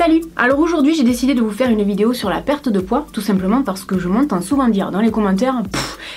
Salut! Alors aujourd'hui j'ai décidé de vous faire une vidéo sur la perte de poids, tout simplement parce que je m'entends souvent dire dans les commentaires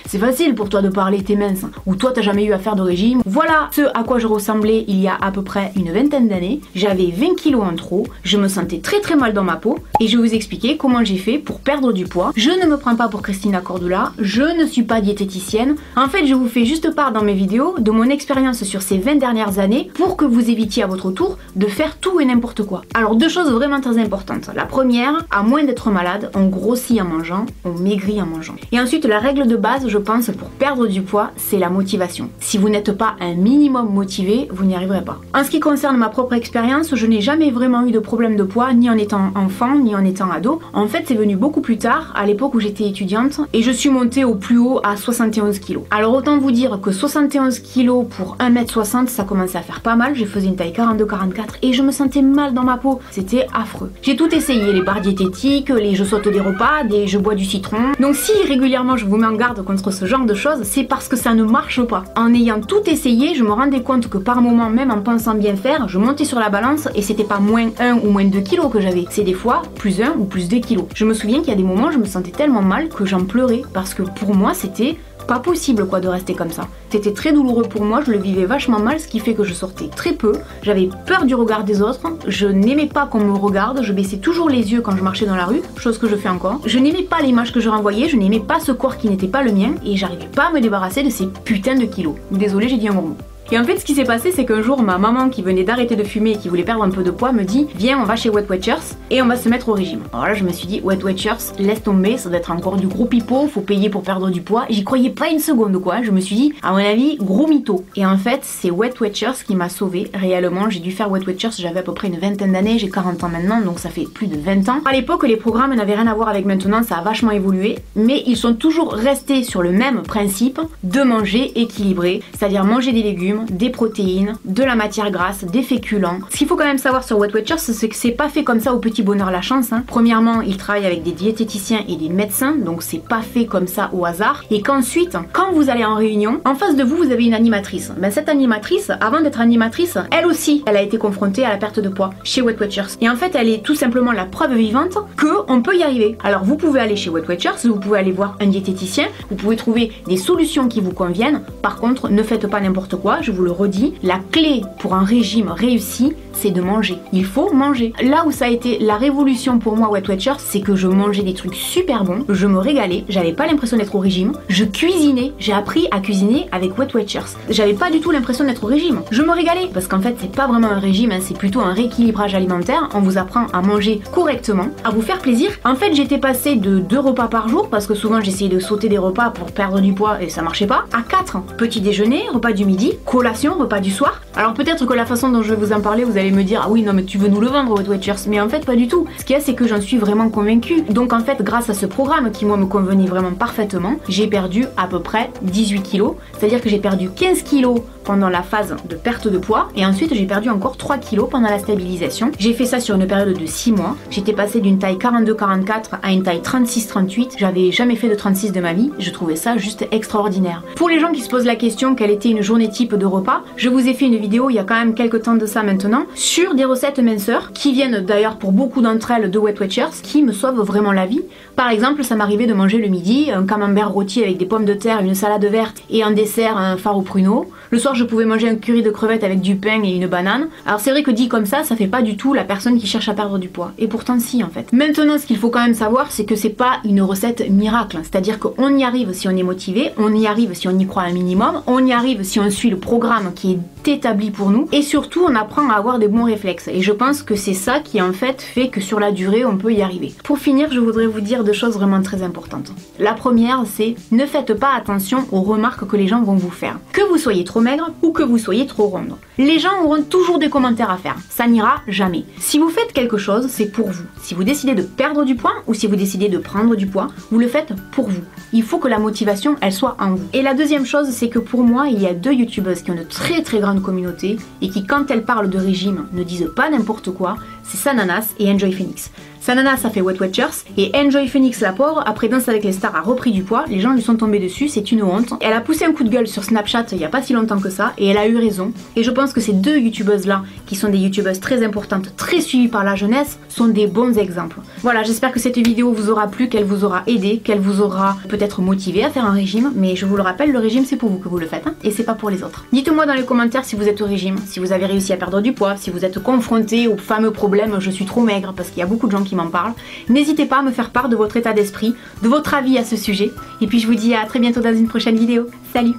c'est facile pour toi de parler, t'es mince, ou toi t'as jamais eu à faire de régime. Voilà ce à quoi je ressemblais il y a à peu près une vingtaine d'années. J'avais 20 kilos en trop, je me sentais très mal dans ma peau, et je vais vous expliquer comment j'ai fait pour perdre du poids. Je ne me prends pas pour Christina Cordula, je ne suis pas diététicienne. En fait je vous fais juste part dans mes vidéos de mon expérience sur ces 20 dernières années pour que vous évitiez à votre tour de faire tout et n'importe quoi. Alors deux choses vraiment très importantes. La première, à moins d'être malade, on grossit en mangeant, on maigrit en mangeant. Et ensuite la règle de base, je pense, pour perdre du poids, c'est la motivation. Si vous n'êtes pas un minimum motivé, vous n'y arriverez pas. En ce qui concerne ma propre expérience, je n'ai jamais vraiment eu de problème de poids, ni en étant enfant, ni en étant ado. En fait, c'est venu beaucoup plus tard, à l'époque où j'étais étudiante, et je suis montée au plus haut à 71 kg. Alors autant vous dire que 71 kg pour 1m60, ça commençait à faire pas mal. Je faisais une taille 42-44 et je me sentais mal dans ma peau. C'était affreux. J'ai tout essayé, les barres diététiques, les je saute des repas, des je bois du citron. Donc si régulièrement je vous mets en garde contre ce genre de choses, c'est parce que ça ne marche pas. En ayant tout essayé, je me rendais compte que par moment, même en pensant bien faire, je montais sur la balance et c'était pas moins 1 ou moins 2 kilos que j'avais. C'est des fois plus 1 ou plus 2 kilos. Je me souviens qu'il y a des moments où je me sentais tellement mal que j'en pleurais parce que pour moi c'était pas possible quoi de rester comme ça. C'était très douloureux pour moi, je le vivais vachement mal, ce qui fait que je sortais très peu, j'avais peur du regard des autres, je n'aimais pas qu'on me regarde, je baissais toujours les yeux quand je marchais dans la rue, chose que je fais encore. Je n'aimais pas l'image que je renvoyais, je n'aimais pas ce corps qui n'était pas le mien et j'arrivais pas à me débarrasser de ces putains de kilos. Désolée, j'ai dit un gros mot. Et en fait ce qui s'est passé c'est qu'un jour ma maman qui venait d'arrêter de fumer et qui voulait perdre un peu de poids me dit viens on va chez Weight Watchers et on va se mettre au régime. Alors là je me suis dit Weight Watchers laisse tomber, ça doit être encore du gros pipeau, faut payer pour perdre du poids. J'y croyais pas une seconde quoi, je me suis dit à mon avis gros mytho. Et en fait c'est Weight Watchers qui m'a sauvée réellement. J'ai dû faire Weight Watchers, j'avais à peu près une vingtaine d'années, j'ai 40 ans maintenant donc ça fait plus de 20 ans. À l'époque les programmes n'avaient rien à voir avec maintenant, ça a vachement évolué, mais ils sont toujours restés sur le même principe de manger équilibré, c'est-à-dire manger des légumes, des protéines, de la matière grasse, des féculents. Ce qu'il faut quand même savoir sur Weight Watchers, c'est que c'est pas fait comme ça au petit bonheur la chance. Premièrement, ils travaillent avec des diététiciens et des médecins, donc c'est pas fait comme ça au hasard. Et qu'ensuite, quand vous allez en réunion, en face de vous, vous avez une animatrice. Ben, cette animatrice, avant d'être animatrice, elle aussi, elle a été confrontée à la perte de poids chez Weight Watchers. Et en fait, elle est tout simplement la preuve vivante qu'on peut y arriver. Alors vous pouvez aller chez Weight Watchers, vous pouvez aller voir un diététicien, vous pouvez trouver des solutions qui vous conviennent. Par contre, ne faites pas n'importe quoi, je vous le redis. La clé pour un régime réussi, c'est de manger. Il faut manger. Là où ça a été la révolution pour moi Weight Watchers, c'est que je mangeais des trucs super bons, je me régalais, j'avais pas l'impression d'être au régime, je cuisinais, j'ai appris à cuisiner avec Weight Watchers. J'avais pas du tout l'impression d'être au régime. Je me régalais parce qu'en fait c'est pas vraiment un régime, c'est plutôt un rééquilibrage alimentaire. On vous apprend à manger correctement, à vous faire plaisir. En fait j'étais passée de 2 repas par jour parce que souvent j'essayais de sauter des repas pour perdre du poids et ça marchait pas, à 4. Petit déjeuner, repas du midi, collation, repas du soir. Alors peut-être que la façon dont je vais vous en parler, vous allez me dire ah oui non mais tu veux nous le vendre Weight Watchers, mais en fait pas du tout. Ce qu'il y a c'est que j'en suis vraiment convaincue. Donc en fait grâce à ce programme qui moi me convenait vraiment parfaitement, j'ai perdu à peu près 18 kilos, c'est-à-dire que j'ai perdu 15 kilos pendant la phase de perte de poids et ensuite j'ai perdu encore 3 kilos pendant la stabilisation. J'ai fait ça sur une période de 6 mois. J'étais passée d'une taille 42-44 à une taille 36-38. J'avais jamais fait de 36 de ma vie. Je trouvais ça juste extraordinaire. Pour les gens qui se posent la question quelle était une journée type de repas, je vous ai fait une vidéo il y a quand même quelques temps de ça maintenant sur des recettes minceurs qui viennent d'ailleurs pour beaucoup d'entre elles de Weight Watchers qui me sauvent vraiment la vie. Par exemple ça m'arrivait de manger le midi un camembert rôti avec des pommes de terre, une salade verte et en dessert un fard aux pruneaux. Le soir je pouvais manger un curry de crevettes avec du pain et une banane. Alors c'est vrai que dit comme ça fait pas du tout la personne qui cherche à perdre du poids. Et pourtant si en fait. Maintenant ce qu'il faut quand même savoir c'est que c'est pas une recette miracle. C'est-à-dire qu'on y arrive si on est motivé, on y arrive si on y croit un minimum, on y arrive si on suit le programme qui est établi pour nous et surtout on apprend à avoir des bons réflexes. Et je pense que c'est ça qui en fait fait que sur la durée on peut y arriver. Pour finir je voudrais vous dire deux choses vraiment très importantes. La première c'est ne faites pas attention aux remarques que les gens vont vous faire. Que vous soyez trop maigre ou que vous soyez trop ronde. Les gens auront toujours des commentaires à faire. Ça n'ira jamais. Si vous faites quelque chose, c'est pour vous. Si vous décidez de perdre du poids ou si vous décidez de prendre du poids, vous le faites pour vous. Il faut que la motivation, elle soit en vous. Et la deuxième chose, c'est que pour moi, il y a 2 youtubeuses qui ont une très grande communauté et qui, quand elles parlent de régime, ne disent pas n'importe quoi. C'est Sananas et Enjoy Phoenix. Sanana ça fait Wet Watchers et Enjoy Phoenix la pauvre, après Danse avec les stars a repris du poids, les gens lui sont tombés dessus, c'est une honte. Elle a poussé un coup de gueule sur Snapchat il y a pas si longtemps que ça et elle a eu raison. Et je pense que ces deux youtubeuses là, qui sont des youtubeuses très importantes, très suivies par la jeunesse, sont des bons exemples. Voilà, j'espère que cette vidéo vous aura plu, qu'elle vous aura aidé, qu'elle vous aura peut-être motivé à faire un régime, mais je vous le rappelle, le régime c'est pour vous que vous le faites, hein, et c'est pas pour les autres. Dites-moi dans les commentaires si vous êtes au régime, si vous avez réussi à perdre du poids, si vous êtes confronté au fameux problème je suis trop maigre, parce qu'il y a beaucoup de gens qui m'en parlent. N'hésitez pas à me faire part de votre état d'esprit, de votre avis à ce sujet, et puis je vous dis à très bientôt dans une prochaine vidéo. Salut!